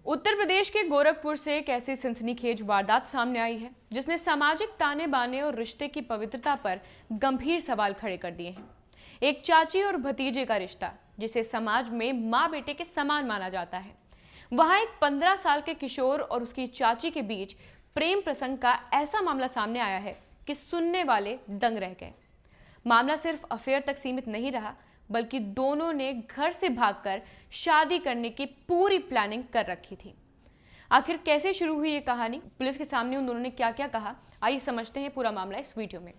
उत्तर प्रदेश के गोरखपुर से एक ऐसी सनसनीखेज वारदात सामने आई है जिसने सामाजिक ताने बाने और रिश्ते की पवित्रता पर गंभीर सवाल खड़े कर दिए हैं। एक चाची और भतीजे का रिश्ता जिसे समाज में माँ बेटे के समान माना जाता है, वहां एक 15 साल के किशोर और उसकी चाची के बीच प्रेम प्रसंग का ऐसा मामला सामने आया है कि सुनने वाले दंग रह गए। मामला सिर्फ अफेयर तक सीमित नहीं रहा, बल्कि दोनों ने घर से भागकर शादी करने की पूरी प्लानिंग कर रखी थी। आखिर कैसे शुरू हुई ये कहानी, पुलिस के सामने उन दोनों ने क्या क्या कहा, आइए समझते हैं पूरा मामला इस वीडियो में।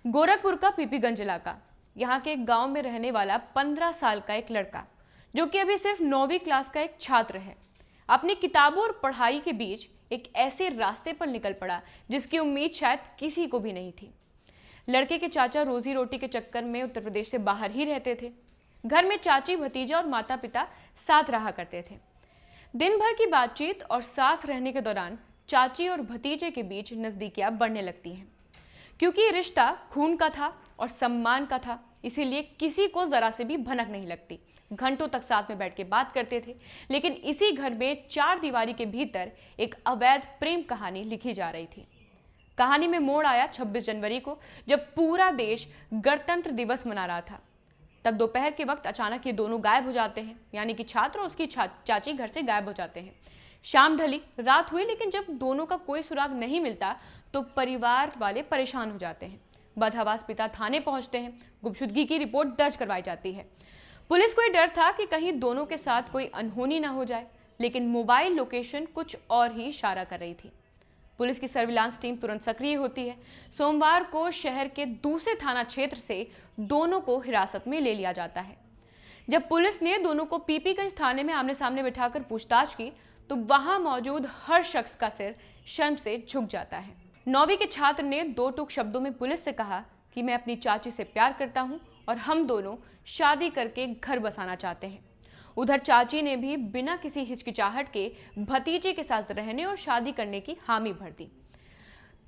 गोरखपुर का पीपीगंज इलाका, यहाँ के एक गांव में रहने वाला 15 साल का एक लड़का जो कि अभी सिर्फ 9वीं क्लास का एक छात्र है, अपनी किताबों और पढ़ाई के बीच एक ऐसे रास्ते पर निकल पड़ा जिसकी उम्मीद शायद किसी को भी नहीं थी। लड़के के चाचा रोजी रोटी के चक्कर में उत्तर प्रदेश से बाहर ही रहते थे। घर में चाची, भतीजा और माता पिता साथ रहा करते थे। दिन भर की बातचीत और साथ रहने के दौरान चाची और भतीजे के बीच नजदीकियां बढ़ने लगती हैं। क्योंकि ये रिश्ता खून का था और सम्मान का था, इसीलिए किसी को जरा से भी भनक नहीं लगती। घंटों तक साथ में बैठ के बात करते थे। लेकिन इसी घर में 4 दीवारी के भीतर एक अवैध प्रेम कहानी लिखी जा रही थी। कहानी में मोड़ आया 26 जनवरी को, जब पूरा देश गणतंत्र दिवस मना रहा था। तब दोपहर के वक्त अचानक ये दोनों गायब हो जाते हैं, यानी कि छात्र और उसकी चाची घर से गायब हो जाते हैं। शाम ढली, रात हुई, लेकिन जब दोनों का कोई सुराग नहीं मिलता तो परिवार वाले परेशान हो जाते हैं। बदहवास पिता थाने पहुंचते हैं। गुमशुदगी की रिपोर्ट दर्ज करवाई जाती है। पुलिस को डर था कि कहीं दोनों के साथ कोई अनहोनी ना हो जाए, लेकिन मोबाइल लोकेशन कुछ और ही इशारा कर रही थी। पुलिस की सर्विलांस टीम तुरंत सक्रिय होती है। सोमवार को शहर के दूसरे थाना क्षेत्र से दोनों को हिरासत में ले लिया जाता है। जब पुलिस ने दोनों को पीपीगंज थाने में आमने सामने बिठाकर पूछताछ की तो वहां मौजूद हर शख्स का सिर शर्म से झुक जाता है। 9वीं के छात्र ने 2 टूक शब्दों में पुलिस से कहा कि मैं अपनी चाची से प्यार करता हूं और हम दोनों शादी करके घर बसाना चाहते हैं। उधर चाची ने भी बिना किसी हिचकिचाहट के भतीजे के साथ रहने और शादी करने की हामी भर दी।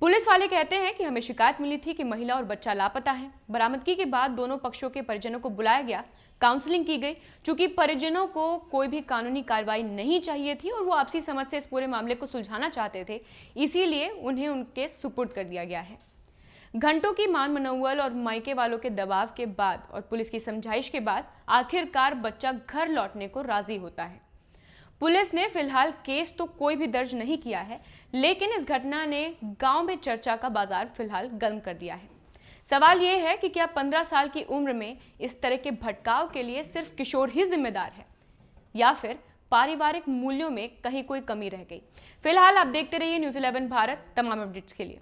पुलिस वाले कहते हैं कि हमें शिकायत मिली थी कि महिला और बच्चा लापता है। बरामदगी के बाद दोनों पक्षों के परिजनों को बुलाया गया, काउंसलिंग की गई। चूंकि परिजनों को कोई भी कानूनी कार्रवाई नहीं चाहिए थी और वो आपसी समझ से इस पूरे मामले को सुलझाना चाहते थे, इसीलिए उन्हें उनके सुपुर्द कर दिया गया है। घंटों की मान मनौवल और मायके वालों के दबाव के बाद और पुलिस की समझाइश के बाद आखिरकार बच्चा घर लौटने को राजी होता है। पुलिस ने फिलहाल केस तो कोई भी दर्ज नहीं किया है, लेकिन इस घटना ने गांव में चर्चा का बाजार फिलहाल गर्म कर दिया है। सवाल यह है कि क्या 15 साल की उम्र में इस तरह के भटकाव के लिए सिर्फ किशोर ही जिम्मेदार है या फिर पारिवारिक मूल्यों में कहीं कोई कमी रह गई। फिलहाल आप देखते रहिए न्यूज़ 11 भारत तमाम अपडेट्स के लिए।